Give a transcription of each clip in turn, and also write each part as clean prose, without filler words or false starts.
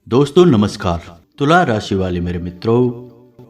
दोस्तों नमस्कार। तुला राशि वाले मेरे मित्रों,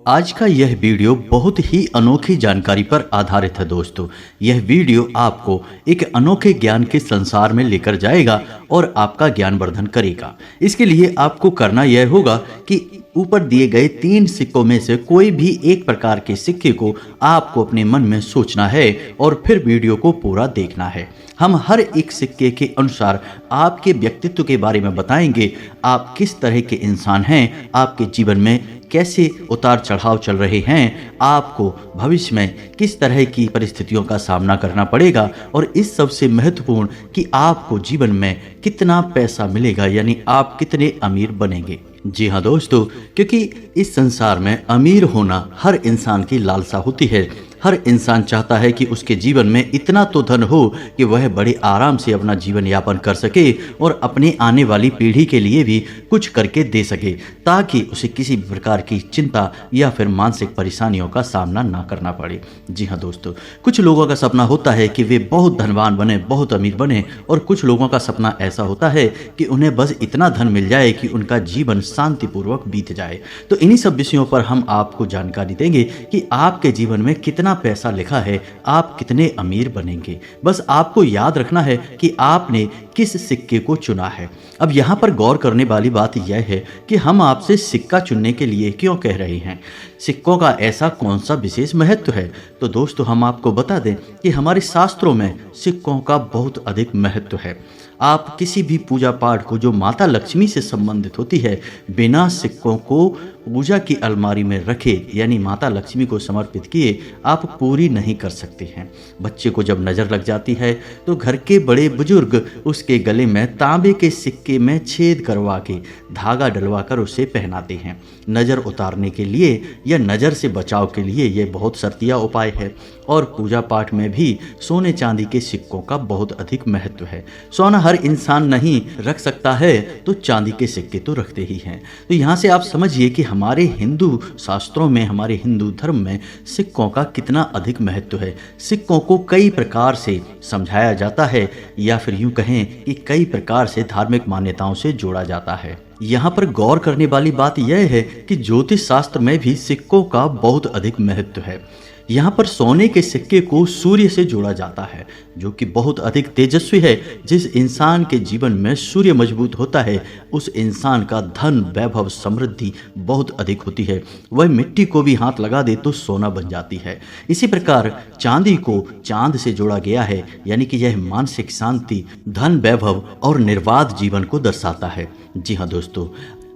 आज का यह वीडियो बहुत ही अनोखी जानकारी पर आधारित है। दोस्तों, यह वीडियो आपको एक अनोखे ज्ञान के संसार में लेकर जाएगा और आपका ज्ञानवर्धन करेगा। इसके लिए आपको करना यह होगा कि ऊपर दिए गए 3 सिक्कों में से कोई भी एक प्रकार के सिक्के को आपको अपने मन में सोचना है और फिर वीडियो को पूरा देखना है। हम हर एक सिक्के के अनुसार आपके व्यक्तित्व के बारे में बताएंगे। आप किस तरह के इंसान हैं, आपके जीवन में कैसे उतार चढ़ाव चल रहे हैं, आपको भविष्य में किस तरह की परिस्थितियों का सामना करना पड़ेगा और इस सबसे महत्वपूर्ण कि आपको जीवन में कितना पैसा मिलेगा, यानी आप कितने अमीर बनेंगे। जी हाँ दोस्तों, क्योंकि इस संसार में अमीर होना हर इंसान की लालसा होती है। हर इंसान चाहता है कि उसके जीवन में इतना तो धन हो कि वह बड़े आराम से अपना जीवन यापन कर सके और अपने आने वाली पीढ़ी के लिए भी कुछ करके दे सके, ताकि उसे किसी प्रकार की चिंता या फिर मानसिक परेशानियों का सामना ना करना पड़े। जी हाँ दोस्तों, कुछ लोगों का सपना होता है कि वे बहुत धनवान बने, बहुत अमीर बने, और कुछ लोगों का सपना ऐसा होता है कि उन्हें बस इतना धन मिल जाए कि उनका जीवन शांतिपूर्वक बीत जाए। तो इन्हीं सब विषयों पर हम आपको जानकारी देंगे कि आपके जीवन में कितना पैसा लिखा है, आप कितने अमीर बनेंगे। बस आपको याद रखना है कि आपने किस सिक्के को चुना है। अब यहाँ पर गौर करने वाली बात यह है कि हम आपसे सिक्का चुनने के लिए क्यों कह रहे हैं, सिक्कों का ऐसा कौन सा विशेष महत्व है। तो दोस्तों, हम आपको बता दें कि हमारे शास्त्रों में सिक्कों का बहुत अधिक महत्व है। आप किसी भी पूजा पाठ को जो माता लक्ष्मी से संबंधित होती है, बिना सिक्कों को पूजा की अलमारी में रखे, यानी माता लक्ष्मी को समर्पित किए, आप पूरी नहीं कर सकते हैं। बच्चे को जब नज़र लग जाती है तो घर के बड़े बुजुर्ग उसके गले में तांबे के सिक्के में छेद करवा के धागा डलवा कर उसे पहनाते हैं। नज़र उतारने के लिए या नज़र से बचाव के लिए यह बहुत शर्तिया उपाय है। और पूजा पाठ में भी सोने चांदी के सिक्कों का बहुत अधिक महत्व है। सोना हर इंसान नहीं रख सकता है, तो चांदी के सिक्के तो रखते ही हैं। तो यहाँ से आप समझिए कि हमारे हिंदू शास्त्रों में, हमारे हिंदू धर्म में सिक्कों का कितना अधिक महत्व है। सिक्कों को कई प्रकार से समझाया जाता है, या फिर यूँ कहें कि कई प्रकार से धार्मिक मान्यताओं से जोड़ा जाता है। यहाँ पर गौर करने वाली बात यह है कि ज्योतिष शास्त्र में भी सिक्कों का बहुत अधिक महत्व है। यहाँ पर सोने के सिक्के को सूर्य से जोड़ा जाता है, जो कि बहुत अधिक तेजस्वी है। जिस इंसान के जीवन में सूर्य मजबूत होता है, उस इंसान का धन, वैभव, समृद्धि बहुत अधिक होती है। वह मिट्टी को भी हाथ लगा दे तो सोना बन जाती है। इसी प्रकार चांदी को चांद से जोड़ा गया है, यानी कि यह मानसिक शांति, धन, वैभव और निर्बाध जीवन को दर्शाता है। जी हाँ दोस्तों,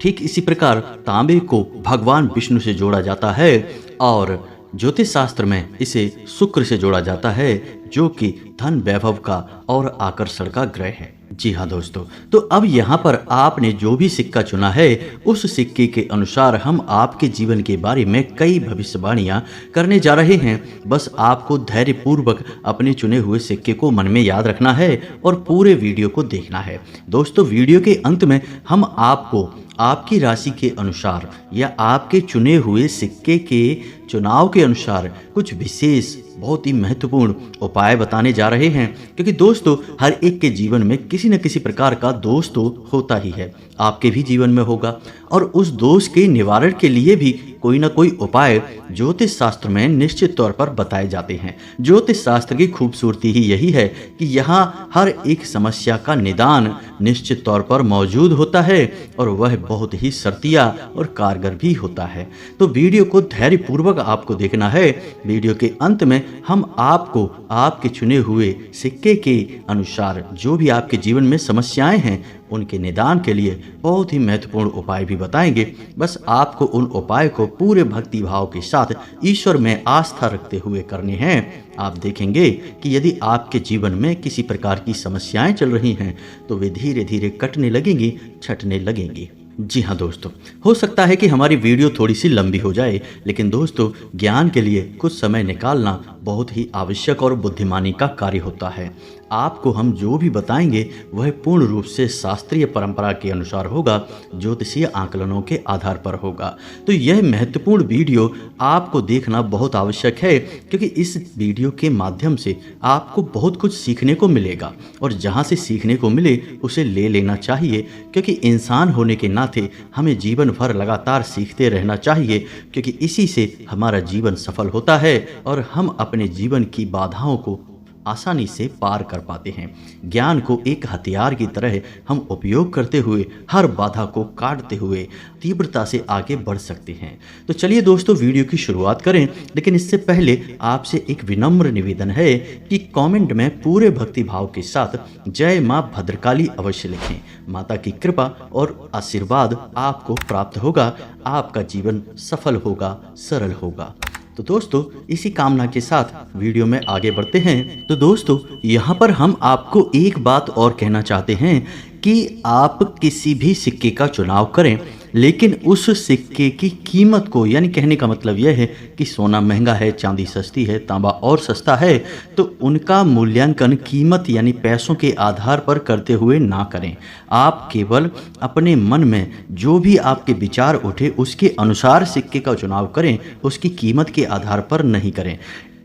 ठीक इसी प्रकार तांबे को भगवान विष्णु से जोड़ा जाता है और ज्योतिष शास्त्र में इसे शुक्र से जोड़ा जाता है, जो कि धन, वैभव का और आकर्षण का ग्रह है। जी हाँ दोस्तों, तो अब यहाँ पर आपने जो भी सिक्का चुना है, उस सिक्के के अनुसार हम आपके जीवन के बारे में कई भविष्यवाणियाँ करने जा रहे हैं। बस आपको धैर्यपूर्वक अपने चुने हुए सिक्के को मन में याद रखना है और पूरे वीडियो को देखना है। दोस्तों, वीडियो के अंत में हम आपको आपकी राशि के अनुसार या आपके चुने हुए सिक्के के चुनाव के अनुसार कुछ विशेष बहुत ही महत्वपूर्ण उपाय बताने जा रहे हैं। क्योंकि दोस्तों, हर एक के जीवन में किसी न किसी प्रकार का दोष तो होता ही है, आपके भी जीवन में होगा, और उस दोष के निवारण के लिए भी कोई ना कोई उपाय ज्योतिष शास्त्र में निश्चित तौर पर बताए जाते हैं। ज्योतिष शास्त्र की खूबसूरती ही यही है कि यहाँ हर एक समस्या का निदान निश्चित तौर पर मौजूद होता है और वह बहुत ही शर्तिया और कारगर भी होता है। तो वीडियो को धैर्यपूर्वक आपको देखना है। वीडियो के अंत में हम आपको आपके चुने हुए सिक्के के अनुसार जो भी आपके जीवन में समस्याएं हैं, उनके निदान के लिए बहुत ही महत्वपूर्ण उपाय भी बताएंगे। बस आपको उन उपाय को पूरे भक्ति भाव के साथ ईश्वर में आस्था रखते हुए करने हैं। आप देखेंगे कि यदि आपके जीवन में किसी प्रकार की समस्याएं चल रही हैं, तो वे धीरे धीरे कटने लगेंगी, छटने लगेंगी। जी हाँ दोस्तों, हो सकता है कि हमारी वीडियो थोड़ी सी लंबी हो जाए, लेकिन दोस्तों, ज्ञान के लिए कुछ समय निकालना बहुत ही आवश्यक और बुद्धिमानी का कार्य होता है। आपको हम जो भी बताएंगे वह पूर्ण रूप से शास्त्रीय परंपरा के अनुसार होगा, ज्योतिषीय आकलनों के आधार पर होगा। तो यह महत्वपूर्ण वीडियो आपको देखना बहुत आवश्यक है, क्योंकि इस वीडियो के माध्यम से आपको बहुत कुछ सीखने को मिलेगा, और जहाँ से सीखने को मिले उसे ले लेना चाहिए, क्योंकि इंसान होने के नाते हमें जीवन भर लगातार सीखते रहना चाहिए, क्योंकि इसी से हमारा जीवन सफल होता है और हम अपने जीवन की बाधाओं को आसानी से पार कर पाते हैं। ज्ञान को एक हथियार की तरह हम उपयोग करते हुए हर बाधा को काटते हुए तीव्रता से आगे बढ़ सकते हैं। तो चलिए दोस्तों, वीडियो की शुरुआत करें, लेकिन इससे पहले आपसे एक विनम्र निवेदन है कि कमेंट में पूरे भक्ति भाव के साथ जय मां भद्रकाली अवश्य लिखें। माता की कृपा और आशीर्वाद आपको प्राप्त होगा, आपका जीवन सफल होगा, सरल होगा। तो दोस्तों, इसी कामना के साथ वीडियो में आगे बढ़ते हैं। तो दोस्तों, यहाँ पर हम आपको एक बात और कहना चाहते हैं कि आप किसी भी सिक्के का चुनाव करें, लेकिन उस सिक्के की कीमत को, यानी कहने का मतलब यह है कि सोना महंगा है, चांदी सस्ती है, तांबा और सस्ता है, तो उनका मूल्यांकन कीमत यानी पैसों के आधार पर करते हुए ना करें। आप केवल अपने मन में जो भी आपके विचार उठे उसके अनुसार सिक्के का चुनाव करें, उसकी कीमत के आधार पर नहीं करें।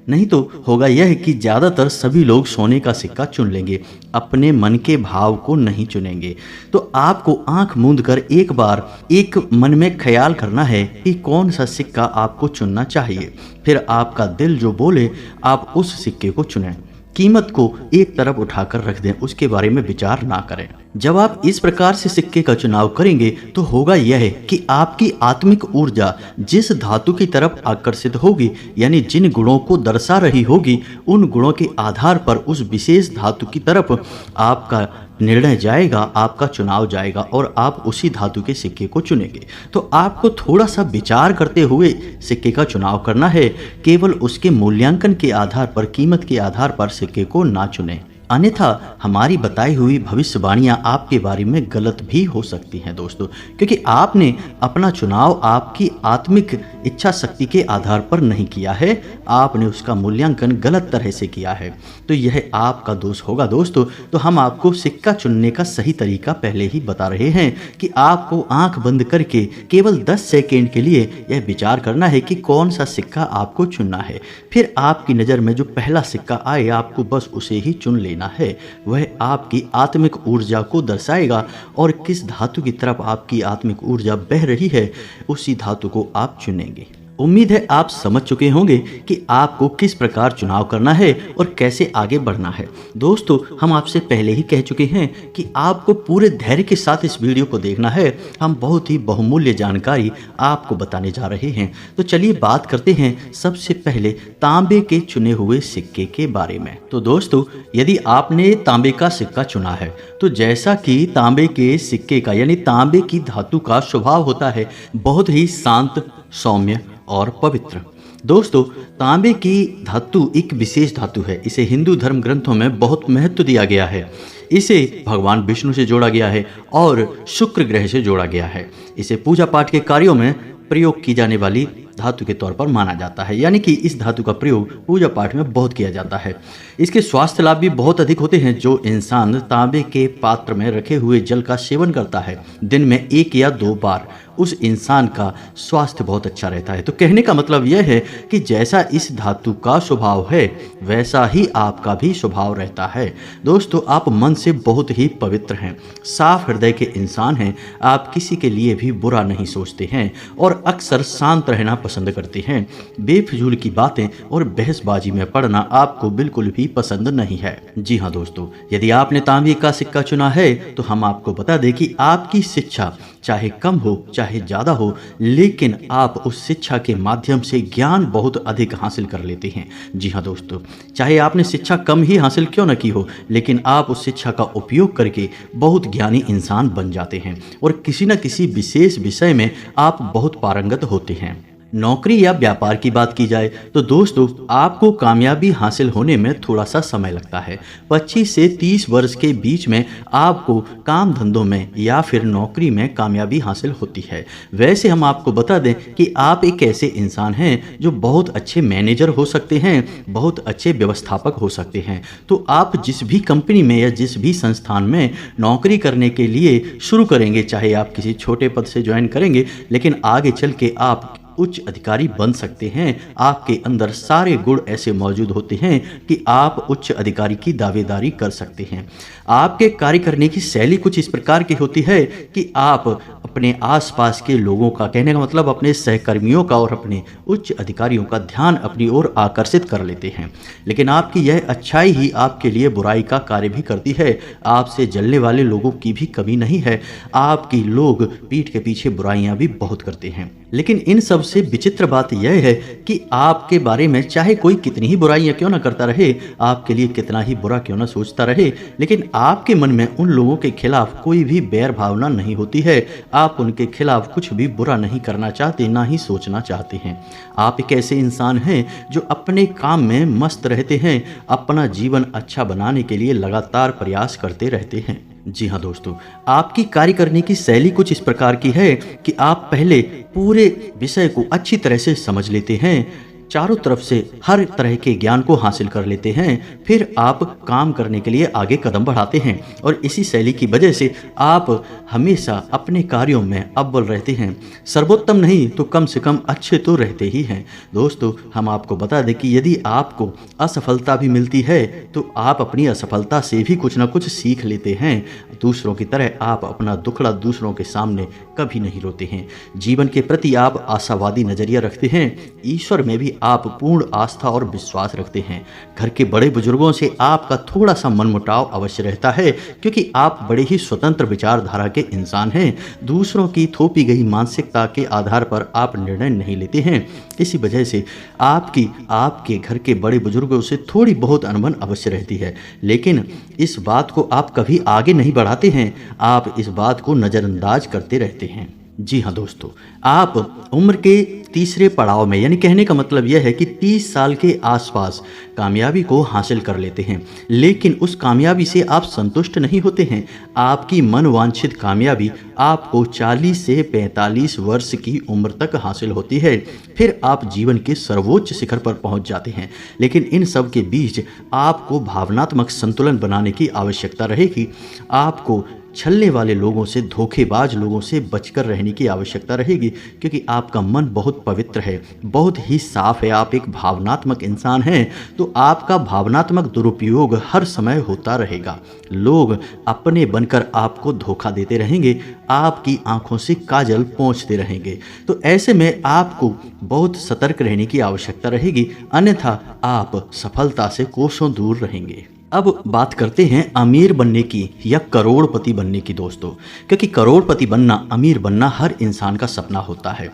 नहीं तो होगा यह कि ज़्यादातर सभी लोग सोने का सिक्का चुन लेंगे, अपने मन के भाव को नहीं चुनेंगे। तो आपको आंख मूंद कर एक बार एक मन में ख्याल करना है कि कौन सा सिक्का आपको चुनना चाहिए, फिर आपका दिल जो बोले आप उस सिक्के को चुनें। कीमत को एक तरफ उठाकर रख दें, उसके बारे में विचार ना करें। जब आप इस प्रकार से सिक्के का चुनाव करेंगे तो होगा यह कि आपकी आत्मिक ऊर्जा जिस धातु की तरफ आकर्षित होगी, यानी जिन गुणों को दर्शा रही होगी, उन गुणों के आधार पर उस विशेष धातु की तरफ आपका निर्णय जाएगा, आपका चुनाव जाएगा और आप उसी धातु के सिक्के को चुनेंगे। तो आपको थोड़ा सा विचार करते हुए सिक्के का चुनाव करना है, केवल उसके मूल्यांकन के आधार पर, कीमत के आधार पर सिक्के को ना चुनें। अन्यथा हमारी बताई हुई भविष्यवाणियां आपके बारे में गलत भी हो सकती हैं दोस्तों, क्योंकि आपने अपना चुनाव आपकी आत्मिक इच्छा शक्ति के आधार पर नहीं किया है, आपने उसका मूल्यांकन गलत तरह से किया है। तो यह आपका दोष होगा दोस्तों। तो हम आपको सिक्का चुनने का सही तरीका पहले ही बता रहे हैं कि आपको आंख बंद करके केवल 10 सेकेंड के लिए यह विचार करना है कि कौन सा सिक्का आपको चुनना है। फिर आपकी नज़र में जो पहला सिक्का आए आपको बस उसे ही चुन लेना है। वह आपकी आत्मिक ऊर्जा को दर्शाएगा और किस धातु की तरफ आपकी आत्मिक ऊर्जा बह रही है उसी धातु को आप चुनेंगे। उम्मीद है आप समझ चुके होंगे कि आपको किस प्रकार चुनाव करना है और कैसे आगे बढ़ना है। दोस्तों, हम आपसे पहले ही कह चुके हैं कि आपको पूरे धैर्य के साथ इस वीडियो को देखना है। हम बहुत ही बहुमूल्य जानकारी आपको बताने जा रहे हैं। तो चलिए बात करते हैं सबसे पहले तांबे के चुने हुए सिक्के के बारे में। तो दोस्तों, यदि आपने तांबे का सिक्का चुना है तो जैसा कि तांबे के सिक्के का यानी तांबे की धातु का स्वभाव होता है बहुत ही शांत, सौम्य और पवित्र। दोस्तों, तांबे की धातु एक विशेष धातु है। इसे हिंदू धर्म ग्रंथों में बहुत महत्व दिया गया है। इसे भगवान विष्णु से जोड़ा गया है और शुक्र ग्रह से जोड़ा गया है। इसे पूजा पाठ के कार्यों में प्रयोग की जाने वाली धातु के तौर पर माना जाता है, यानी कि इस धातु का प्रयोग पूजा पाठ में बहुत किया जाता है। इसके स्वास्थ्य लाभ भी बहुत अधिक होते हैं। जो इंसान तांबे के पात्र में रखे हुए जल का सेवन करता है दिन में 1 या 2 बार, उस इंसान का स्वास्थ्य बहुत अच्छा रहता है। तो कहने का मतलब यह है कि जैसा इस धातु का स्वभाव है वैसा ही आपका भी स्वभाव रहता है। दोस्तों, आप मन से बहुत ही पवित्र हैं, साफ हृदय के इंसान हैं। आप किसी के लिए भी बुरा नहीं सोचते हैं और अक्सर शांत रहना पसंद करते हैं। बेफिजूल की बातें और बहसबाजी में पड़ना आपको बिल्कुल भी पसंद नहीं है। जी हाँ दोस्तों, यदि आपने तांबे का सिक्का चुना है तो हम आपको बता दें कि आपकी शिक्षा चाहे कम हो चाहे ज़्यादा हो, लेकिन आप उस शिक्षा के माध्यम से ज्ञान बहुत अधिक हासिल कर लेते हैं। जी हाँ दोस्तों, चाहे आपने शिक्षा कम ही हासिल क्यों न की हो, लेकिन आप उस शिक्षा का उपयोग करके बहुत ज्ञानी इंसान बन जाते हैं और किसी न किसी विशेष विषय में आप बहुत पारंगत होते हैं। नौकरी या व्यापार की बात की जाए तो दोस्तों आपको कामयाबी हासिल होने में थोड़ा सा समय लगता है। 25 से 30 वर्ष के बीच में आपको काम धंधों में या फिर नौकरी में कामयाबी हासिल होती है। वैसे हम आपको बता दें कि आप एक ऐसे इंसान हैं जो बहुत अच्छे मैनेजर हो सकते हैं, बहुत अच्छे व्यवस्थापक हो सकते हैं। तो आप जिस भी कंपनी में या जिस भी संस्थान में नौकरी करने के लिए शुरू करेंगे, चाहे आप किसी छोटे पद से ज्वाइन करेंगे, लेकिन आगे चल के आप उच्च अधिकारी बन सकते हैं। आपके अंदर सारे गुण ऐसे मौजूद होते हैं कि आप उच्च अधिकारी की दावेदारी कर सकते हैं। आपके कार्य करने की शैली कुछ इस प्रकार की होती है कि आप अपने आसपास के लोगों का, कहने का मतलब अपने सहकर्मियों का और अपने उच्च अधिकारियों का ध्यान अपनी ओर आकर्षित कर लेते हैं। लेकिन आपकी यह अच्छाई ही आपके लिए बुराई का कार्य भी करती है। आपसे जलने वाले लोगों की भी कमी नहीं है। आपकी लोग पीठ के पीछे बुराइयां भी बहुत करते हैं। लेकिन इन सब से विचित्र बात यह है कि आपके बारे में चाहे कोई कितनी ही बुराइयां क्यों ना करता रहे, आपके लिए कितना ही बुरा क्यों ना सोचता रहे, लेकिन आपके मन में उन लोगों के खिलाफ कोई भी बैर भावना नहीं होती है। आप उनके खिलाफ कुछ भी बुरा नहीं करना चाहते, ना ही सोचना चाहते हैं। आप एक ऐसे इंसान हैं जो अपने काम में मस्त रहते हैं, अपना जीवन अच्छा बनाने के लिए लगातार प्रयास करते रहते हैं। जी हाँ दोस्तों, आपकी कार्य करने की शैली कुछ इस प्रकार की है कि आप पहले पूरे विषय को अच्छी तरह से समझ लेते हैं, चारों तरफ से हर तरह के ज्ञान को हासिल कर लेते हैं, फिर आप काम करने के लिए आगे कदम बढ़ाते हैं और इसी शैली की वजह से आप हमेशा अपने कार्यों में अव्वल रहते हैं। सर्वोत्तम नहीं तो कम से कम अच्छे तो रहते ही हैं। दोस्तों हम आपको बता दें कि यदि आपको असफलता भी मिलती है तो आप अपनी असफलता से भी कुछ ना कुछ सीख लेते हैं। दूसरों की तरह आप अपना दुखड़ा दूसरों के सामने कभी नहीं रोते हैं। जीवन के प्रति आप आशावादी नजरिया रखते हैं। ईश्वर में भी आप पूर्ण आस्था और विश्वास रखते हैं। घर के बड़े बुजुर्गों से आपका थोड़ा सा मनमुटाव अवश्य रहता है, क्योंकि आप बड़े ही स्वतंत्र विचारधारा के इंसान हैं। दूसरों की थोपी गई मानसिकता के आधार पर आप निर्णय नहीं लेते हैं। इसी वजह से आपके घर के बड़े बुजुर्गों से थोड़ी बहुत अनबन अवश्य रहती है, लेकिन इस बात को आप कभी आगे नहीं बढ़ाते हैं। आप इस बात को नज़रअंदाज करते रहते हैं। जी हाँ दोस्तों, आप उम्र के तीसरे पड़ाव में, यानी कहने का मतलब यह है कि 30 साल के आसपास कामयाबी को हासिल कर लेते हैं, लेकिन उस कामयाबी से आप संतुष्ट नहीं होते हैं। आपकी मनवांछित कामयाबी आपको 40 से 45 वर्ष की उम्र तक हासिल होती है। फिर आप जीवन के सर्वोच्च शिखर पर पहुंच जाते हैं, लेकिन इन सब के बीच आपको भावनात्मक संतुलन बनाने की आवश्यकता रहेगी। आपको छलने वाले लोगों से, धोखेबाज लोगों से बचकर रहने की आवश्यकता रहेगी, क्योंकि आपका मन बहुत पवित्र है, बहुत ही साफ है। आप एक भावनात्मक इंसान हैं, तो आपका भावनात्मक दुरुपयोग हर समय होता रहेगा। लोग अपने बनकर आपको धोखा देते रहेंगे, आपकी आंखों से काजल पोंछते रहेंगे। तो ऐसे में आपको बहुत सतर्क रहने की आवश्यकता रहेगी, अन्यथा आप सफलता से कोसों दूर रहेंगे। अब बात करते हैं अमीर बनने की या करोड़पति बनने की दोस्तों, क्योंकि करोड़पति बनना, अमीर बनना हर इंसान का सपना होता है।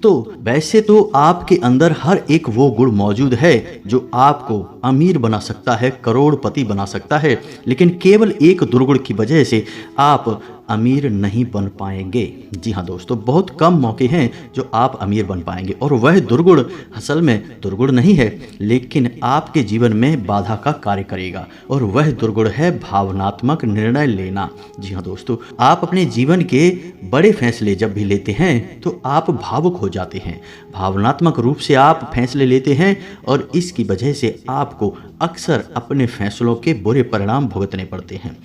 तो वैसे तो आपके अंदर हर एक वो गुण मौजूद है जो आपको अमीर बना सकता है, करोड़पति बना सकता है, लेकिन केवल एक दुर्गुण की वजह से आप अमीर नहीं बन पाएंगे। जी हाँ दोस्तों, बहुत कम मौके हैं जो आप अमीर बन पाएंगे, और वह दुर्गुण असल में दुर्गुण नहीं है, लेकिन आपके जीवन में बाधा का कार्य करेगा, और वह दुर्गुण है भावनात्मक निर्णय लेना। जी हाँ दोस्तों, आप अपने जीवन के बड़े फैसले जब भी लेते हैं तो आप भावुक हो जाते हैं, भावनात्मक रूप से आप फैसले लेते हैं, और इसकी वजह से आपको अक्सर अपने फैसलों के बुरे परिणाम भुगतने पड़ते हैं।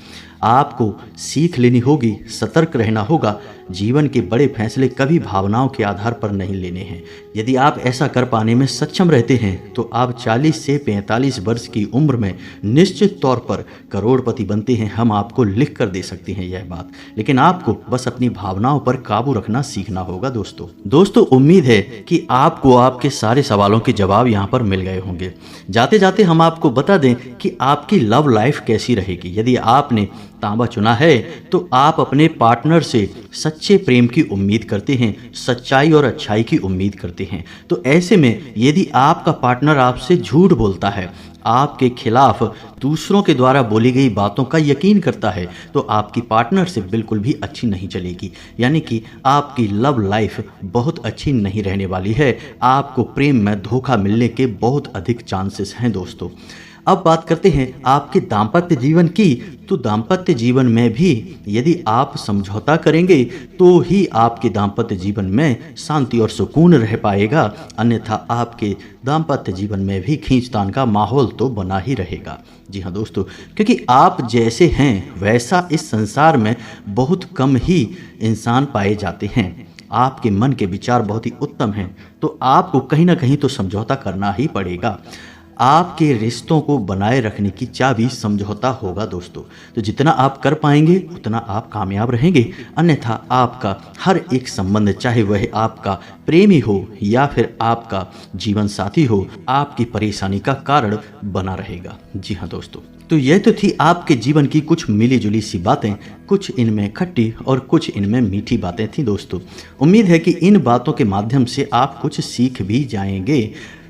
आपको सीख लेनी होगी, सतर्क रहना होगा। जीवन के बड़े फैसले कभी भावनाओं के आधार पर नहीं लेने हैं। यदि आप ऐसा कर पाने में सक्षम रहते हैं तो आप 40 से 45 वर्ष की उम्र में निश्चित तौर पर करोड़पति बनते हैं। हम आपको लिख कर दे सकते हैं यह बात, लेकिन आपको बस अपनी भावनाओं पर काबू रखना सीखना होगा। दोस्तों उम्मीद है कि आपको आपके सारे सवालों के जवाब यहाँ पर मिल गए होंगे। जाते जाते हम आपको बता दें कि आपकी लव लाइफ कैसी रहेगी। यदि आपने तांबा चुना है तो आप अपने पार्टनर से सच्चे प्रेम की उम्मीद करते हैं, सच्चाई और अच्छाई की उम्मीद करते हैं। तो ऐसे में यदि आपका पार्टनर आपसे झूठ बोलता है, आपके खिलाफ दूसरों के द्वारा बोली गई बातों का यकीन करता है तो आपकी पार्टनरशिप बिल्कुल भी अच्छी नहीं चलेगी, यानी कि आपकी लव लाइफ बहुत अच्छी नहीं रहने वाली है। आपको प्रेम में धोखा मिलने के बहुत अधिक चांसेस हैं दोस्तों। अब बात करते हैं आपके दाम्पत्य जीवन की। तो दाम्पत्य जीवन में भी यदि आप समझौता करेंगे तो ही आपके दाम्पत्य जीवन में शांति और सुकून रह पाएगा, अन्यथा आपके दाम्पत्य जीवन में भी खींचतान का माहौल तो बना ही रहेगा। जी हाँ दोस्तों, क्योंकि आप जैसे हैं वैसा इस संसार में बहुत कम ही इंसान पाए जाते हैं। आपके मन के विचार बहुत ही उत्तम हैं, तो आपको कहीं ना कहीं तो समझौता करना ही पड़ेगा। आपके रिश्तों को बनाए रखने की चाबी समझौता होगा दोस्तों। तो जितना आप कर पाएंगे उतना आप कामयाब रहेंगे, अन्यथा आपका हर एक संबंध, चाहे वह आपका प्रेमी हो या फिर आपका जीवन साथी हो, आपकी परेशानी का कारण बना रहेगा। जी हाँ दोस्तों, तो यह तो थी आपके जीवन की कुछ मिली जुली सी बातें, कुछ इनमें खट्टी और कुछ इनमें मीठी बातें थी दोस्तों। उम्मीद है कि इन बातों के माध्यम से आप कुछ सीख भी जाएंगे।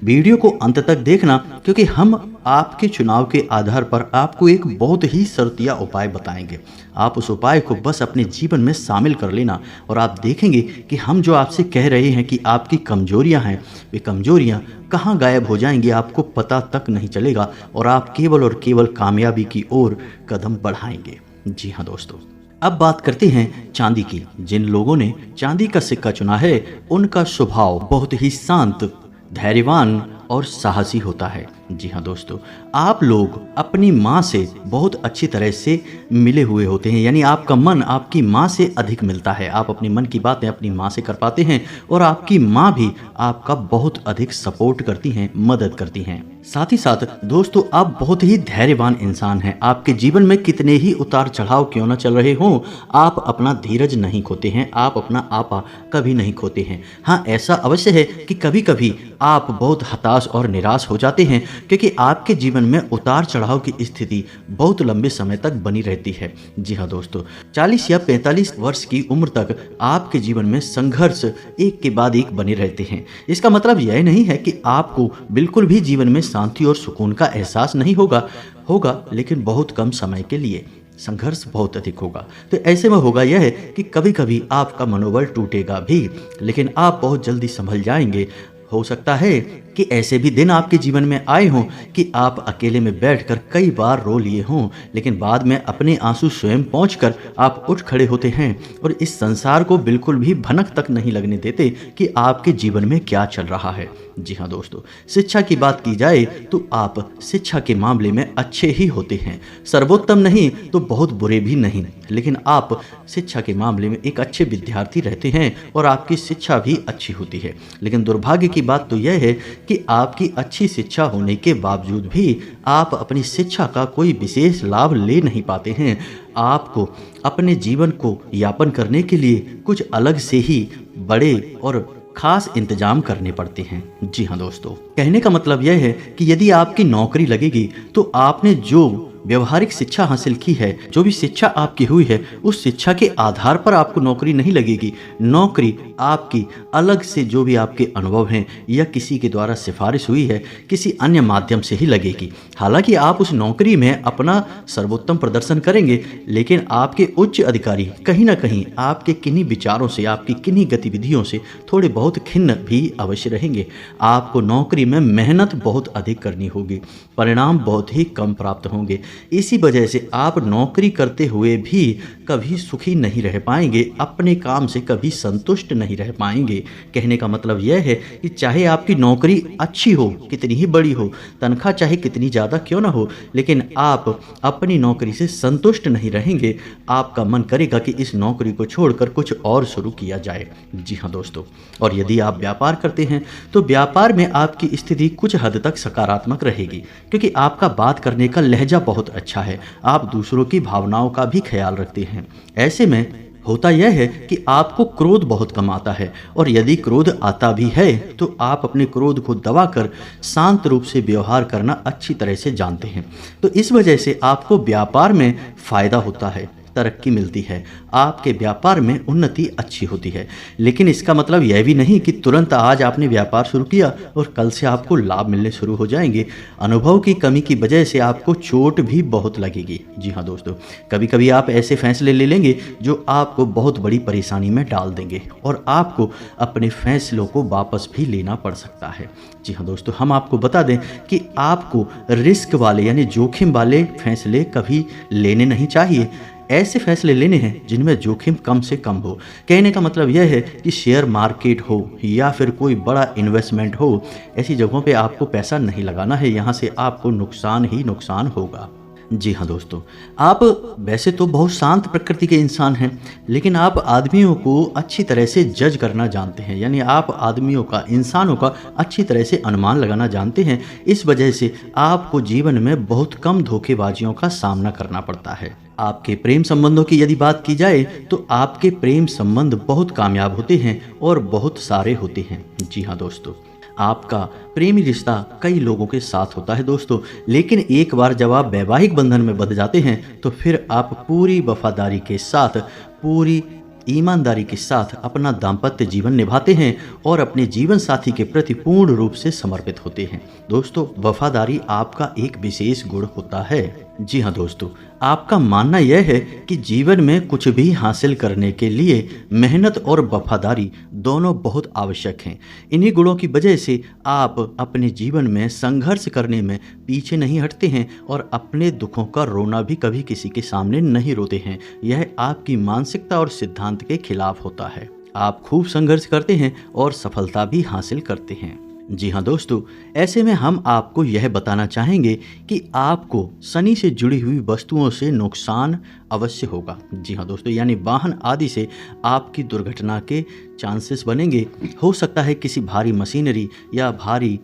वीडियो को अंत तक देखना, क्योंकि हम आपके चुनाव के आधार पर आपको एक बहुत ही शर्तिया उपाय बताएंगे। आप उस उपाय को बस अपने जीवन में शामिल कर लेना और आप देखेंगे कि हम जो आपसे कह रहे हैं कि आपकी कमजोरियां हैं, वे कमजोरियां कहाँ गायब हो जाएंगी आपको पता तक नहीं चलेगा और आप केवल और केवल कामयाबी की ओर कदम बढ़ाएंगे। जी हाँ दोस्तों, अब बात करते हैं चांदी की। जिन लोगों ने चांदी का सिक्का चुना है उनका स्वभाव बहुत ही शांत, धैर्यवान और साहसी होता है। जी हाँ दोस्तों, आप लोग अपनी माँ से बहुत अच्छी तरह से मिले हुए होते हैं, यानी आपका मन आपकी माँ से अधिक मिलता है। आप अपने मन की बातें अपनी माँ से कर पाते हैं और आपकी माँ भी आपका बहुत अधिक सपोर्ट करती हैं, मदद करती हैं। साथ ही साथ दोस्तों, आप बहुत ही धैर्यवान इंसान हैं। आपके जीवन में कितने ही उतार चढ़ाव क्यों न चल रहे हों, आप अपना धीरज नहीं खोते हैं, आप अपना आपा कभी नहीं खोते हैं। हाँ, ऐसा अवश्य है कि कभी कभी आप बहुत हताश और निराश हो जाते हैं, क्योंकि आपके जीवन में उतार चढ़ाव की स्थिति बहुत लंबे समय तक बनी रहती है। जी हाँ दोस्तों, 40 या 45 वर्ष की उम्र तक आपके जीवन में संघर्ष एक के बाद एक बने रहते हैं। इसका मतलब यह नहीं है कि आपको बिल्कुल भी जीवन में शांति और सुकून का एहसास नहीं होगा, लेकिन बहुत कम समय के लिए संघर्ष बहुत अधिक होगा। तो ऐसे में होगा यह है कि कभी कभी आपका मनोबल टूटेगा भी, लेकिन आप बहुत जल्दी संभल जाएंगे। हो सकता है कि ऐसे भी दिन आपके जीवन में आए हों कि आप अकेले में बैठकर कई बार रो लिए हों, लेकिन बाद में अपने आंसू स्वयं पहुंचकर आप उठ खड़े होते हैं और इस संसार को बिल्कुल भी भनक तक नहीं लगने देते कि आपके जीवन में क्या चल रहा है। जी हाँ दोस्तों, शिक्षा की बात की जाए तो आप शिक्षा के मामले में अच्छे ही होते हैं, सर्वोत्तम नहीं तो बहुत बुरे भी नहीं, लेकिन आप शिक्षा के मामले में एक अच्छे विद्यार्थी रहते हैं और आपकी शिक्षा भी अच्छी होती है। लेकिन दुर्भाग्य की बात तो यह है कि आपकी अच्छी शिक्षा होने के बावजूद भी आप अपनी शिक्षा का कोई विशेष लाभ ले नहीं पाते हैं। आपको अपने जीवन को यापन करने के लिए कुछ अलग से ही बड़े और खास इंतजाम करने पड़ते हैं। जी हाँ दोस्तों, कहने का मतलब यह है कि यदि आपकी नौकरी लगेगी तो आपने जो व्यवहारिक शिक्षा हासिल की है, जो भी शिक्षा आपकी हुई है, उस शिक्षा के आधार पर आपको नौकरी नहीं लगेगी। नौकरी आपकी अलग से जो भी आपके अनुभव हैं या किसी के द्वारा सिफारिश हुई है, किसी अन्य माध्यम से ही लगेगी। हालांकि आप उस नौकरी में अपना सर्वोत्तम प्रदर्शन करेंगे, लेकिन आपके उच्च अधिकारी कहीं ना कहीं आपके किन्हीं विचारों से, आपकी किन्हीं गतिविधियों से थोड़े बहुत खिन्न भी अवश्य रहेंगे। आपको नौकरी में मेहनत बहुत अधिक करनी होगी, परिणाम बहुत ही कम प्राप्त होंगे। इसी वजह से आप नौकरी करते हुए भी कभी सुखी नहीं रह पाएंगे, अपने काम से कभी संतुष्ट नहीं रह पाएंगे। कहने का मतलब यह है कि चाहे आपकी नौकरी अच्छी हो, कितनी ही बड़ी हो, तनख्वाह चाहे कितनी ज़्यादा क्यों ना हो, लेकिन आप अपनी नौकरी से संतुष्ट नहीं रहेंगे। आपका मन करेगा कि इस नौकरी को छोड़कर कुछ और शुरू किया जाए। जी हाँ दोस्तों, और यदि आप व्यापार करते हैं तो व्यापार में आपकी स्थिति कुछ हद तक सकारात्मक रहेगी, क्योंकि आपका बात करने का लहजा बहुत अच्छा है। आप दूसरों की भावनाओं का भी ख्याल रखते हैं। ऐसे में होता यह है कि आपको क्रोध बहुत कम आता है, और यदि क्रोध आता भी है तो आप अपने क्रोध को दबाकर शांत रूप से व्यवहार करना अच्छी तरह से जानते हैं। तो इस वजह से आपको व्यापार में फायदा होता है। तरक्की मिलती है, आपके व्यापार में उन्नति अच्छी होती है। लेकिन इसका मतलब यह भी नहीं कि तुरंत आज आपने व्यापार शुरू किया और कल से आपको लाभ मिलने शुरू हो जाएंगे। अनुभव की कमी की वजह से आपको चोट भी बहुत लगेगी। जी हाँ दोस्तों, कभी कभी आप ऐसे फैसले ले लेंगे जो आपको बहुत बड़ी परेशानी में डाल देंगे और आपको अपने फैसलों को वापस भी लेना पड़ सकता है। जी हाँ दोस्तों, हम आपको बता दें कि आपको रिस्क वाले यानी जोखिम वाले फैसले कभी लेने नहीं चाहिए। ऐसे फैसले लेने हैं जिनमें जोखिम कम से कम हो। कहने का मतलब यह है कि शेयर मार्केट हो या फिर कोई बड़ा इन्वेस्टमेंट हो, ऐसी जगहों पे आपको पैसा नहीं लगाना है, यहाँ से आपको नुकसान ही नुकसान होगा। जी हाँ दोस्तों, आप वैसे तो बहुत शांत प्रकृति के इंसान हैं, लेकिन आप आदमियों को अच्छी तरह से जज करना जानते हैं, यानी आप आदमियों का, इंसानों का अच्छी तरह से अनुमान लगाना जानते हैं। इस वजह से आपको जीवन में बहुत कम धोखेबाजियों का सामना करना पड़ता है। आपके प्रेम संबंधों की यदि बात की जाए तो आपके प्रेम संबंध बहुत कामयाब होते हैं और बहुत सारे होते हैं। जी हाँ दोस्तों, आपका प्रेमी रिश्ता कई लोगों के साथ होता है दोस्तों, लेकिन एक बार जब आप वैवाहिक बंधन में बंध जाते हैं तो फिर आप पूरी वफादारी के साथ, पूरी ईमानदारी के साथ अपना दाम्पत्य जीवन निभाते हैं और अपने जीवन साथी के प्रति पूर्ण रूप से समर्पित होते हैं। दोस्तों, वफादारी आपका एक विशेष गुण होता है। जी हाँ दोस्तों, आपका मानना यह है कि जीवन में कुछ भी हासिल करने के लिए मेहनत और वफादारी दोनों बहुत आवश्यक हैं। इन्हीं गुणों की वजह से आप अपने जीवन में संघर्ष करने में पीछे नहीं हटते हैं और अपने दुखों का रोना भी कभी किसी के सामने नहीं रोते हैं। यह आपकी मानसिकता और सिद्धांत के खिलाफ होता है। आप खूब संघर्ष करते हैं और सफलता भी हासिल करते हैं। जी हाँ दोस्तों, ऐसे में हम आपको यह बताना चाहेंगे कि आपको शनि से जुड़ी हुई वस्तुओं से नुकसान अवश्य होगा। जी हाँ दोस्तों, यानी वाहन आदि से आपकी दुर्घटना के चांसेस बनेंगे। हो सकता है किसी भारी मशीनरी या भारी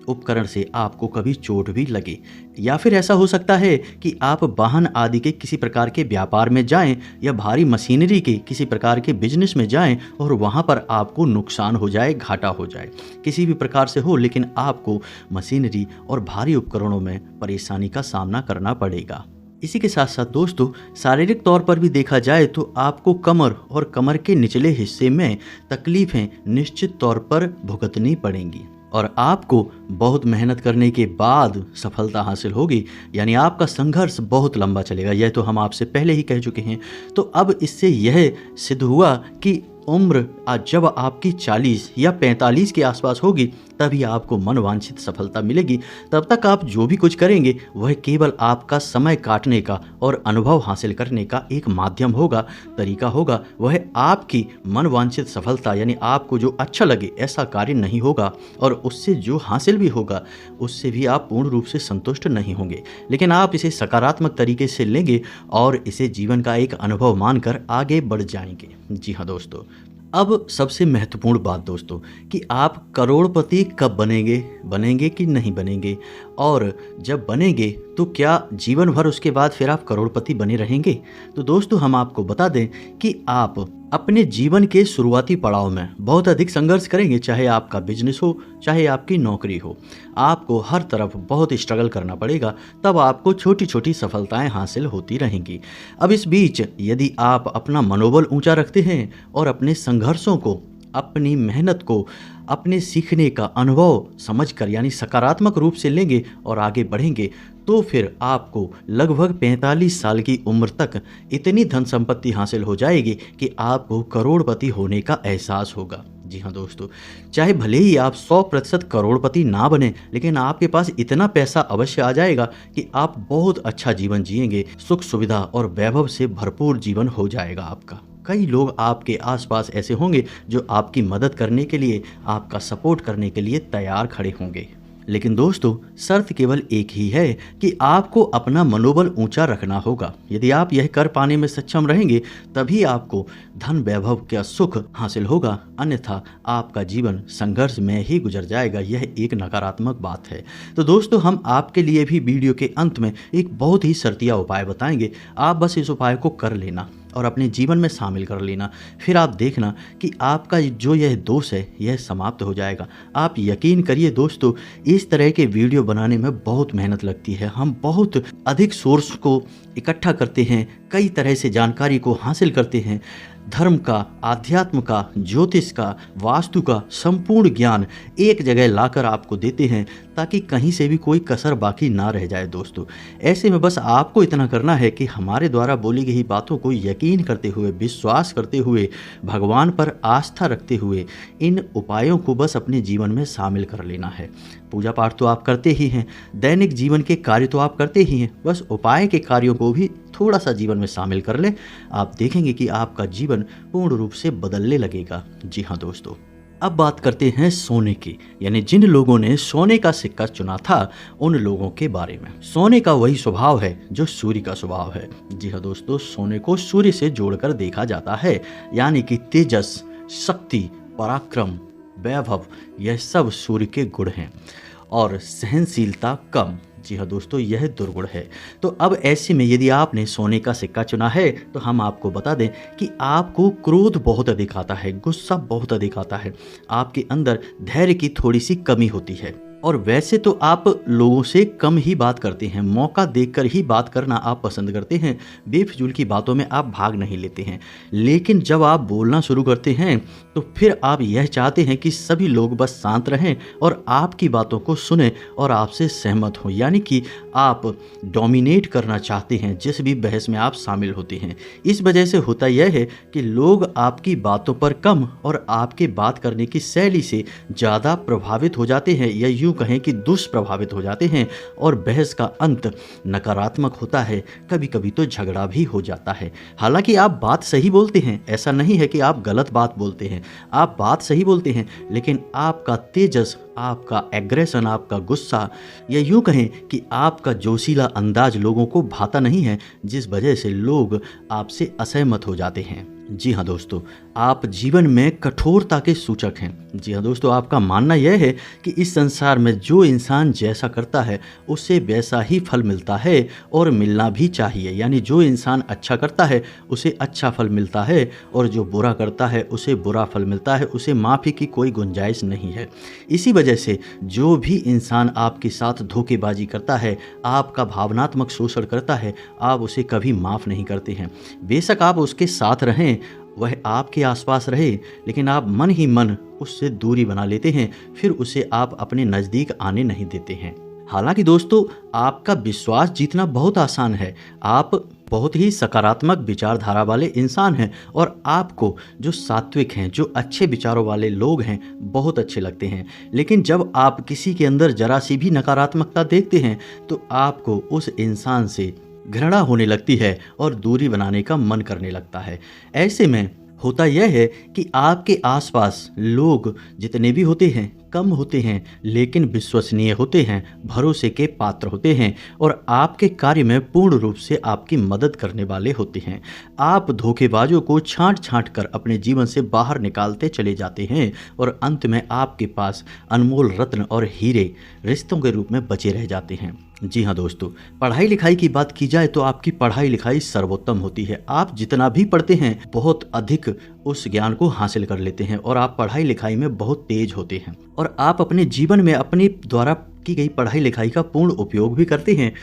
उपकरण से आपको कभी चोट भी लगे, या फिर ऐसा हो सकता है कि आप वाहन आदि के किसी प्रकार के व्यापार में जाएं या भारी मशीनरी के किसी प्रकार के बिजनेस में जाएं और वहां पर आपको नुकसान हो जाए, घाटा हो जाए, किसी भी प्रकार से हो, लेकिन आपको मशीनरी और भारी उपकरणों में परेशानी का सामना करना पड़ेगा। इसी के साथ साथ दोस्तों, शारीरिक तौर पर भी देखा जाए तो आपको कमर और कमर के निचले हिस्से में तकलीफें निश्चित तौर पर भुगतनी पड़ेंगी और आपको बहुत मेहनत करने के बाद सफलता हासिल होगी, यानी आपका संघर्ष बहुत लंबा चलेगा। यह तो हम आपसे पहले ही कह चुके हैं। तो अब इससे यह सिद्ध हुआ कि उम्र जब आपकी 40 या 45 के आसपास होगी तभी आपको मनवांछित सफलता मिलेगी। तब तक आप जो भी कुछ करेंगे वह केवल आपका समय काटने का और अनुभव हासिल करने का एक माध्यम होगा, तरीका होगा। वह आपकी मनवांछित सफलता यानी आपको जो अच्छा लगे ऐसा कार्य नहीं होगा और उससे जो हासिल भी होगा उससे भी आप पूर्ण रूप से संतुष्ट नहीं होंगे। लेकिन आप इसे सकारात्मक तरीके से लेंगे और इसे जीवन का एक अनुभव मानकर आगे बढ़ जाएंगे। जी हाँ दोस्तों, अब सबसे महत्वपूर्ण बात दोस्तों कि आप करोड़पति कब बनेंगे कि नहीं बनेंगे, और जब बनेंगे तो क्या जीवन भर उसके बाद फिर आप करोड़पति बने रहेंगे। तो दोस्तों, हम आपको बता दें कि आप अपने जीवन के शुरुआती पड़ाव में बहुत अधिक संघर्ष करेंगे, चाहे आपका बिजनेस हो, चाहे आपकी नौकरी हो। आपको हर तरफ बहुत स्ट्रगल करना पड़ेगा, तब आपको छोटी छोटी सफलताएं हासिल होती रहेंगी। अब इस बीच यदि आप अपना मनोबल ऊंचा रखते हैं और अपने संघर्षों को, अपनी मेहनत को, अपने सीखने का अनुभव समझकर यानी सकारात्मक रूप से लेंगे और आगे बढ़ेंगे, तो फिर आपको लगभग 45 साल की उम्र तक इतनी धन संपत्ति हासिल हो जाएगी कि आपको करोड़पति होने का एहसास होगा। जी हाँ दोस्तों, चाहे भले ही आप 100% करोड़पति ना बने, लेकिन आपके पास इतना पैसा अवश्य आ जाएगा कि आप बहुत अच्छा जीवन जिएंगे, सुख सुविधा और वैभव से भरपूर जीवन हो जाएगा आपका। कई लोग आपके आसपास ऐसे होंगे जो आपकी मदद करने के लिए, आपका सपोर्ट करने के लिए तैयार खड़े होंगे। लेकिन दोस्तों, शर्त केवल एक ही है कि आपको अपना मनोबल ऊंचा रखना होगा। यदि आप यह कर पाने में सक्षम रहेंगे तभी आपको धन वैभव का सुख हासिल होगा, अन्यथा आपका जीवन संघर्ष में ही गुजर जाएगा। यह एक नकारात्मक बात है। तो दोस्तों, हम आपके लिए भी वीडियो के अंत में एक बहुत ही शर्तिया उपाय बताएंगे। आप बस इस उपाय को कर लेना और अपने जीवन में शामिल कर लेना, फिर आप देखना कि आपका जो यह दोष है यह समाप्त हो जाएगा। आप यकीन करिए दोस्तों, इस तरह के वीडियो बनाने में बहुत मेहनत लगती है। हम बहुत अधिक सोर्स को इकट्ठा करते हैं, कई तरह से जानकारी को हासिल करते हैं। धर्म का, आध्यात्म का, ज्योतिष का, वास्तु का संपूर्ण ज्ञान एक जगह लाकर आपको देते हैं ताकि कहीं से भी कोई कसर बाकी ना रह जाए दोस्तों। ऐसे में बस आपको इतना करना है कि हमारे द्वारा बोली गई बातों को यकीन करते हुए, विश्वास करते हुए, भगवान पर आस्था रखते हुए इन उपायों को बस अपने जीवन में शामिल कर लेना है। पूजा पाठ तो आप करते ही हैं, दैनिक जीवन के कार्य तो आप करते ही हैं, बस उपाय के कार्यों को भी थोड़ा सा जीवन में शामिल कर लें। आप देखेंगे कि आपका जीवन पूर्ण रूप से बदलने लगेगा। जी हाँ दोस्तों, अब बात करते हैं सोने की, यानी जिन लोगों ने सोने का सिक्का चुना था उन लोगों के बारे में। सोने का वही स्वभाव है जो सूर्य का स्वभाव है। जी हाँ दोस्तों, सोने को सूर्य से जोड़कर देखा जाता है, यानी कि तेजस, शक्ति, पराक्रम, वैभव, यह सब सूर्य के गुण हैं। और सहनशीलता कम, जी हाँ दोस्तों, यह दुर्गुण है। तो अब ऐसे में यदि आपने सोने का सिक्का चुना है तो हम आपको बता दें कि आपको क्रोध बहुत अधिक आता है, गुस्सा बहुत अधिक आता है, आपके अंदर धैर्य की थोड़ी सी कमी होती है। और वैसे तो आप लोगों से कम ही बात करते हैं, मौका देखकर ही बात करना आप पसंद करते हैं, बेफिजूल की बातों में आप भाग नहीं लेते हैं। लेकिन जब आप बोलना शुरू करते हैं तो फिर आप यह चाहते हैं कि सभी लोग बस शांत रहें और आपकी बातों को सुनें और आपसे सहमत हों, यानी कि आप डोमिनेट करना चाहते हैं जिस भी बहस में आप शामिल होते हैं। इस वजह से होता यह है कि लोग आपकी बातों पर कम और आपके बात करने की शैली से ज़्यादा प्रभावित हो जाते हैं, या यूँ कहें कि दुष्प्रभावित हो जाते हैं, और बहस का अंत नकारात्मक होता है। कभी कभी तो झगड़ा भी हो जाता है। हालांकि आप बात सही बोलते हैं, ऐसा नहीं है कि आप गलत बात बोलते हैं, आप बात सही बोलते हैं, लेकिन आपका तेजस, आपका एग्रेशन, आपका गुस्सा, या यूँ कहें कि आपका जोशीला अंदाज लोगों को भाता नहीं है, जिस वजह से लोग आपसे असहमत हो जाते हैं। जी हाँ दोस्तों, आप जीवन में कठोरता के सूचक हैं। जी हाँ दोस्तों, आपका मानना यह है कि इस संसार में जो इंसान जैसा करता है उससे वैसा ही फल मिलता है और मिलना भी चाहिए, यानी जो इंसान अच्छा करता है उसे अच्छा फल मिलता है और जो बुरा करता है उसे बुरा फल मिलता है, उसे माफ़ी की कोई गुंजाइश नहीं है। इसी वजह से जो भी इंसान आपके साथ धोखेबाजी करता है, आपका भावनात्मक शोषण करता है, आप उसे कभी माफ़ नहीं करते हैं। बेशक आप उसके साथ रहें, वह आपके आसपास रहे, लेकिन आप मन ही मन उससे दूरी बना लेते हैं, फिर उसे आप अपने नज़दीक आने नहीं देते हैं। हालांकि दोस्तों, आपका विश्वास जीतना बहुत आसान है, आप बहुत ही सकारात्मक विचारधारा वाले इंसान हैं और आपको जो सात्विक हैं, जो अच्छे विचारों वाले लोग हैं, बहुत अच्छे लगते हैं। लेकिन जब आप किसी के अंदर जरा सी भी नकारात्मकता देखते हैं तो आपको उस इंसान से घृणा होने लगती है और दूरी बनाने का मन करने लगता है। ऐसे में होता यह है कि आपके आसपास लोग जितने भी होते हैं कम होते हैं, लेकिन विश्वसनीय होते हैं, भरोसे के पात्र होते हैं और आपके कार्य में पूर्ण रूप से आपकी मदद करने वाले होते हैं। आप धोखेबाजों को छांट छांट कर अपने जीवन से बाहर निकालते चले जाते हैं और अंत में आपके पास अनमोल रत्न और हीरे रिश्तों के रूप में बचे रह जाते हैं। जी हाँ दोस्तों, पढ़ाई लिखाई की बात की जाए तो आपकी पढ़ाई लिखाई सर्वोत्तम होती है। आप जितना भी पढ़ते हैं बहुत अधिक उस ज्ञान को हासिल कर लेते हैं और आप पढ़ाई लिखाई में बहुत तेज होते हैं और आप अपने जीवन में अपने द्वारा की गई पढ़ाई लिखाई का पूर्ण उपयोग भी करते हैं।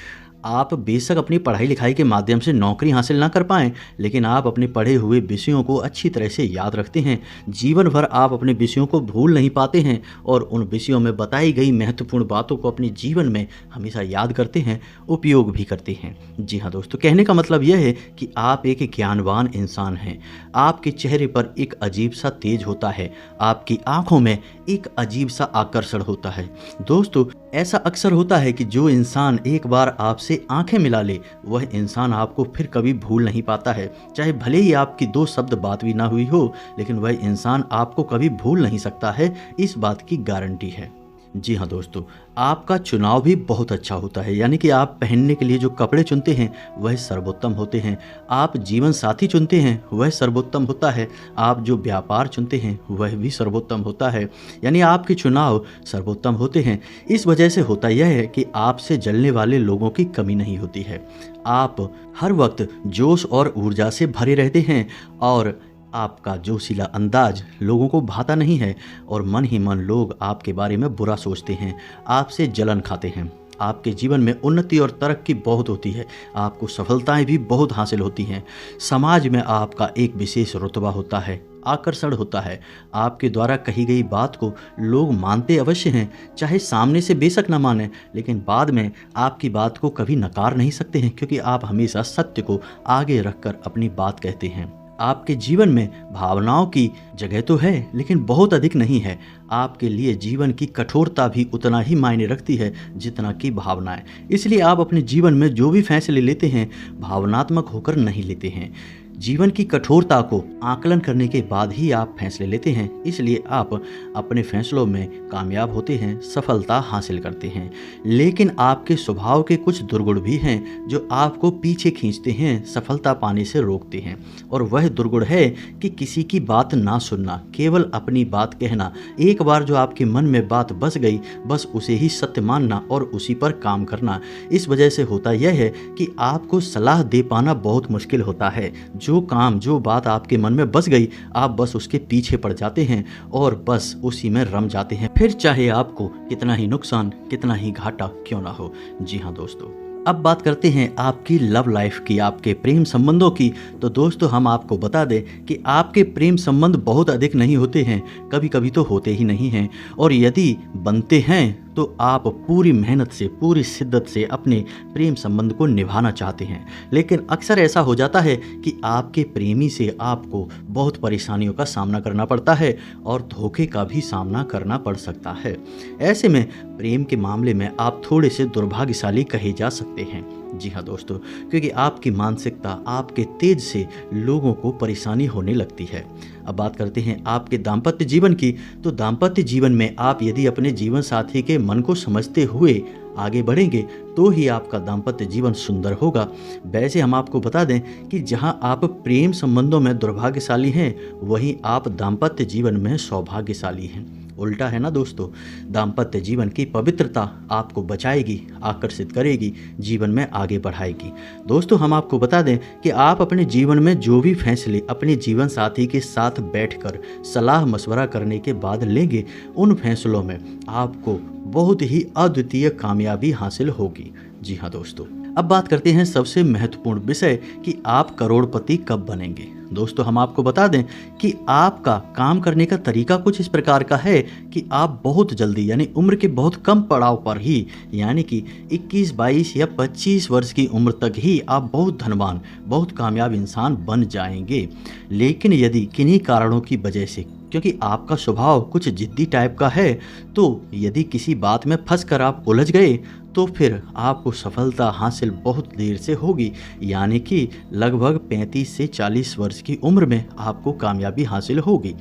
आप बेशक अपनी पढ़ाई लिखाई के माध्यम से नौकरी हासिल ना कर पाएं, लेकिन आप अपने पढ़े हुए विषयों को अच्छी तरह से याद रखते हैं। जीवन भर आप अपने विषयों को भूल नहीं पाते हैं और उन विषयों में बताई गई महत्वपूर्ण बातों को अपने जीवन में हमेशा याद करते हैं, उपयोग भी करते हैं। जी हाँ दोस्तों, कहने का मतलब यह है कि आप एक ज्ञानवान इंसान हैं। आपके चेहरे पर एक अजीब सा तेज होता है, आपकी आंखों में एक अजीब सा आकर्षण होता है। दोस्तों, ऐसा अक्सर होता है कि जो इंसान एक बार आपसे आंखें मिला ले, वह इंसान आपको फिर कभी भूल नहीं पाता है। चाहे भले ही आपकी 2 शब्द बात भी ना हुई हो, लेकिन वह इंसान आपको कभी भूल नहीं सकता है, इस बात की गारंटी है। जी हाँ दोस्तों, आपका चुनाव भी बहुत अच्छा होता है, यानी कि आप पहनने के लिए जो कपड़े चुनते हैं वह सर्वोत्तम होते हैं। आप जीवन साथी चुनते हैं वह सर्वोत्तम होता है। आप जो व्यापार चुनते हैं वह भी सर्वोत्तम होता है, यानी आपके चुनाव सर्वोत्तम होते हैं। इस वजह से होता यह है कि आपसे जलने वाले लोगों की कमी नहीं होती है। आप हर वक्त जोश और ऊर्जा से भरे रहते हैं और आपका जोशीला अंदाज लोगों को भाता नहीं है और मन ही मन लोग आपके बारे में बुरा सोचते हैं, आपसे जलन खाते हैं। आपके जीवन में उन्नति और तरक्की बहुत होती है, आपको सफलताएं भी बहुत हासिल होती हैं। समाज में आपका एक विशेष रुतबा होता है, आकर्षण होता है। आपके द्वारा कही गई बात को लोग मानते अवश्य हैं, चाहे सामने से बेशक न माने, लेकिन बाद में आपकी बात को कभी नकार नहीं सकते हैं, क्योंकि आप हमेशा सत्य को आगे रखकर अपनी बात कहते हैं। आपके जीवन में भावनाओं की जगह तो है, लेकिन बहुत अधिक नहीं है। आपके लिए जीवन की कठोरता भी उतना ही मायने रखती है जितना कि भावनाएं। इसलिए आप अपने जीवन में जो भी फैसले लेते हैं, भावनात्मक होकर नहीं लेते हैं। जीवन की कठोरता को आकलन करने के बाद ही आप फैसले लेते हैं, इसलिए आप अपने फैसलों में कामयाब होते हैं, सफलता हासिल करते हैं। लेकिन आपके स्वभाव के कुछ दुर्गुण भी हैं जो आपको पीछे खींचते हैं, सफलता पाने से रोकते हैं। और वह दुर्गुण है कि किसी की बात ना सुनना, केवल अपनी बात कहना। एक बार जो आपके मन में बात बस गई, बस उसे ही सत्य मानना और उसी पर काम करना। इस वजह से होता यह है कि आपको सलाह दे पाना बहुत मुश्किल होता है। जो काम, जो बात आपके मन में बस गई, आप बस उसके पीछे पड़ जाते हैं और बस उसी में रम जाते हैं, फिर चाहे आपको कितना ही नुकसान, कितना ही घाटा क्यों ना हो। जी हाँ दोस्तों, अब बात करते हैं आपकी लव लाइफ की, आपके प्रेम संबंधों की। तो दोस्तों, हम आपको बता दें कि आपके प्रेम संबंध बहुत अधिक नहीं होते हैं, कभी कभी तो होते ही नहीं हैं। और यदि बनते हैं तो आप पूरी मेहनत से, पूरी शिद्दत से अपने प्रेम संबंध को निभाना चाहते हैं। लेकिन अक्सर ऐसा हो जाता है कि आपके प्रेमी से आपको बहुत परेशानियों का सामना करना पड़ता है और धोखे का भी सामना करना पड़ सकता है। ऐसे में प्रेम के मामले में आप थोड़े से दुर्भाग्यशाली कहे जा सकते हैं। जी हाँ दोस्तों, क्योंकि आपकी मानसिकता, आपके तेज से लोगों को परेशानी होने लगती है। अब बात करते हैं आपके दाम्पत्य जीवन की। तो दाम्पत्य जीवन में आप यदि अपने जीवन साथी के मन को समझते हुए आगे बढ़ेंगे तो ही आपका दाम्पत्य जीवन सुंदर होगा। वैसे हम आपको बता दें कि जहां आप प्रेम संबंधों में दुर्भाग्यशाली हैं, वहीं आप दाम्पत्य जीवन में सौभाग्यशाली हैं। उल्टा है ना दोस्तों। दाम्पत्य जीवन की पवित्रता आपको बचाएगी, आकर्षित करेगी, जीवन में आगे बढ़ाएगी। दोस्तों, हम आपको बता दें कि आप अपने जीवन में जो भी फैसले अपने जीवन साथी के साथ बैठकर सलाह मशवरा करने के बाद लेंगे, उन फैसलों में आपको बहुत ही अद्वितीय कामयाबी हासिल होगी। जी हाँ दोस्तों, अब बात करते हैं सबसे महत्वपूर्ण विषय कि आप करोड़पति कब बनेंगे। दोस्तों, हम आपको बता दें कि आपका काम करने का तरीका कुछ इस प्रकार का है कि आप बहुत जल्दी, यानी उम्र के बहुत कम पड़ाव पर ही, यानी कि 21, 22 या 25 वर्ष की उम्र तक ही आप बहुत धनवान, बहुत कामयाब इंसान बन जाएंगे। लेकिन यदि किन्हीं कारणों की वजह से, क्योंकि आपका स्वभाव कुछ जिद्दी टाइप का है, तो यदि किसी बात में फंस कर आप उलझ गए तो फिर आपको सफलता हासिल बहुत देर से होगी, यानी कि लगभग 35 से 40 वर्ष की उम्र में आपको कामयाबी हासिल होगी।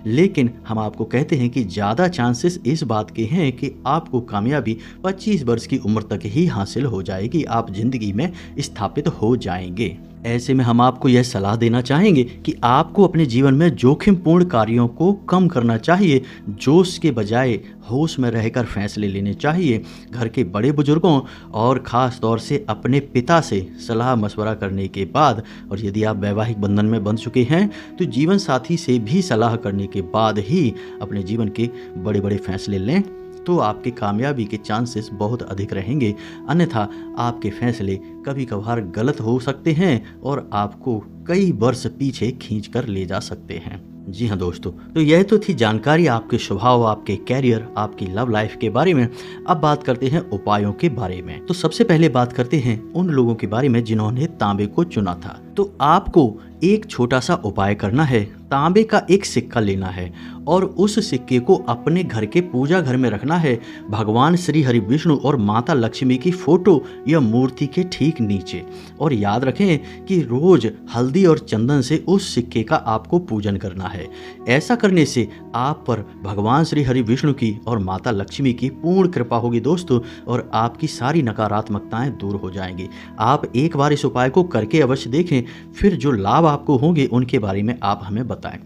लेकिन हम आपको कहते हैं कि ज़्यादा चांसेस इस बात के हैं कि आपको कामयाबी 25 वर्ष की उम्र तक ही हासिल हो जाएगी, आप जिंदगी में स्थापित हो जाएंगे। ऐसे में हम आपको यह सलाह देना चाहेंगे कि आपको अपने जीवन में जोखिमपूर्ण कार्यों को कम करना चाहिए, जोश के बजाय होश में रहकर फैसले लेने चाहिए। घर के बड़े बुजुर्गों और ख़ास तौर से अपने पिता से सलाह मशवरा करने के बाद, और यदि आप वैवाहिक बंधन में बंध चुके हैं तो जीवन साथी से भी सलाह करने के बाद ही अपने जीवन के बड़े बड़े फैसले लें, तो आपकी कामयाबी के चांसेस बहुत अधिक रहेंगे। अन्यथा आपके फैसले कभी कभार गलत हो सकते हैं और आपको कई वर्ष पीछे खींच कर ले जा सकते हैं। जी हाँ दोस्तों, तो यह तो थी जानकारी आपके स्वभाव, आपके कैरियर, आपकी लव लाइफ के बारे में। अब बात करते हैं उपायों के बारे में। तो सबसे पहले बात करते हैं उन लोगों के बारे में जिन्होंने तांबे को चुना था। तो आपको एक छोटा सा उपाय करना है। तांबे का एक सिक्का लेना है और उस सिक्के को अपने घर के पूजा घर में रखना है, भगवान श्री हरि विष्णु और माता लक्ष्मी की फोटो या मूर्ति के ठीक नीचे। और याद रखें कि रोज हल्दी और चंदन से उस सिक्के का आपको पूजन करना है। ऐसा करने से आप पर भगवान श्री हरि विष्णु की और माता लक्ष्मी की पूर्ण कृपा होगी दोस्तों, और आपकी सारी नकारात्मकताएं दूर हो जाएंगी। आप एक बार इस उपाय को करके अवश्य देखें, फिर जो लाभ आपको होंगे उनके बारे में आप हमें बताएं।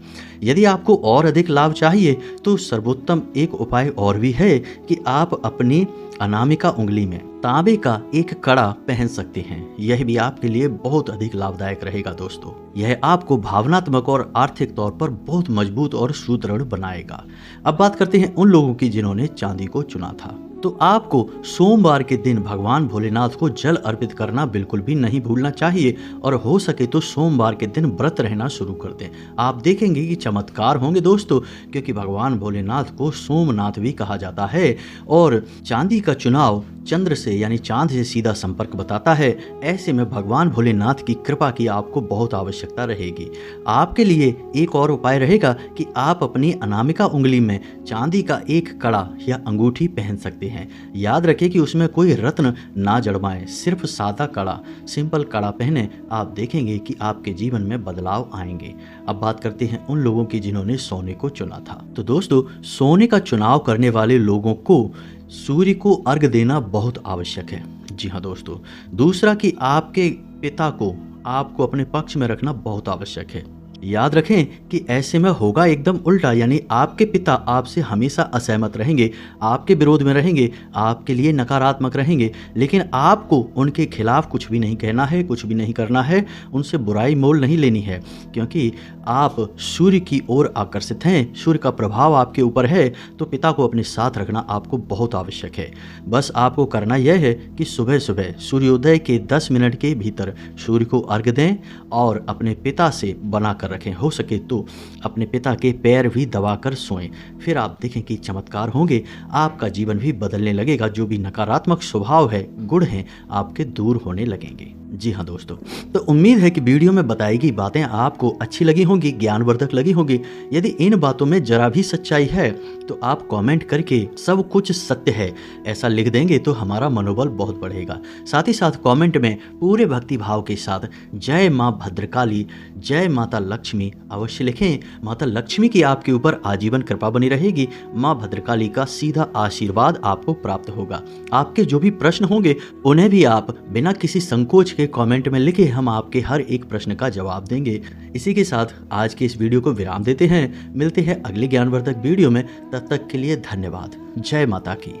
यदि आपको और अधिक लाभ चाहिए तो सर्वोत्तम एक उपाय और भी है कि आप अपनी अनामिका उंगली में तांबे का एक कड़ा पहन सकते हैं। यह भी आपके लिए बहुत अधिक लाभदायक रहेगा दोस्तों। यह आपको भावनात्मक और आर्थिक तौर पर बहुत मजबूत और सुदृढ़ बनाएगा। अब बात करते हैं उन लोगों की जिन्होंने चांदी को चुना था। तो आपको सोमवार के दिन भगवान भोलेनाथ को जल अर्पित करना बिल्कुल भी नहीं भूलना चाहिए और हो सके तो सोमवार के दिन व्रत रहना शुरू कर दें। आप देखेंगे कि चमत्कार होंगे दोस्तों, क्योंकि भगवान भोलेनाथ को सोमनाथ भी कहा जाता है और चांदी का चुनाव चंद्र से यानी चांद से सीधा संपर्क बताता है। ऐसे में भगवान भोलेनाथ की कृपा की आपको बहुत आवश्यकता रहेगी। आपके लिए एक और उपाय रहेगा कि आप अपनी अनामिका उंगली में चांदी का एक कड़ा या अंगूठी पहन सकते हैं। याद रखें कि उसमें कोई रत्न ना जड़वाएं, सिर्फ सादा कड़ा, सिंपल कड़ा पहने। आप देखेंगे कि आपके जीवन में बदलाव आएंगे। अब बात करते हैं उन लोगों की जिन्होंने सोने को चुना था। तो दोस्तों, सोने का चुनाव करने वाले लोगों को सूर्य को अर्घ देना बहुत आवश्यक है। जी हाँ दोस्तों। दूसरा कि आपके पिता को आपको अपने पक्ष में रखना बहुत आवश्यक है। याद रखें कि ऐसे में होगा एकदम उल्टा, यानी आपके पिता आपसे हमेशा असहमत रहेंगे, आपके विरोध में रहेंगे, आपके लिए नकारात्मक रहेंगे, लेकिन आपको उनके खिलाफ कुछ भी नहीं कहना है, कुछ भी नहीं करना है, उनसे बुराई मोल नहीं लेनी है, क्योंकि आप सूर्य की ओर आकर्षित हैं, सूर्य का प्रभाव आपके ऊपर है। तो पिता को अपने साथ रखना आपको बहुत आवश्यक है। बस आपको करना यह है कि सुबह सुबह सूर्योदय के 10 मिनट के भीतर सूर्य को अर्घ दें और अपने पिता से बनाकर रखें। हो सके तो अपने पिता के पैर भी दबाकर सोएं। फिर आप देखें कि चमत्कार होंगे, आपका जीवन भी बदलने लगेगा। जो भी नकारात्मक स्वभाव है, गुण हैं, आपके दूर होने लगेंगे। जी हाँ दोस्तों, तो उम्मीद है कि वीडियो में बताई गई बातें आपको अच्छी लगी होंगी, ज्ञानवर्धक लगी होंगी। यदि इन बातों में जरा भी सच्चाई है तो आप कमेंट करके सब कुछ सत्य है ऐसा लिख देंगे तो हमारा मनोबल बहुत बढ़ेगा। साथ ही साथ कमेंट में पूरे भक्ति भाव के साथ जय माँ भद्रकाली, जय माता लक्ष्मी अवश्य लिखें। माता लक्ष्मी की आपके ऊपर आजीवन कृपा बनी रहेगी। माँ भद्रकाली का सीधा आशीर्वाद आपको प्राप्त होगा। आपके जो भी प्रश्न होंगे उन्हें भी आप बिना किसी संकोच के कमेंट में लिखे, हम आपके हर एक प्रश्न का जवाब देंगे। इसी के साथ आज के इस वीडियो को विराम देते हैं। मिलते हैं अगले ज्ञानवर्धक वीडियो में। तब तक के लिए धन्यवाद। जय माता की।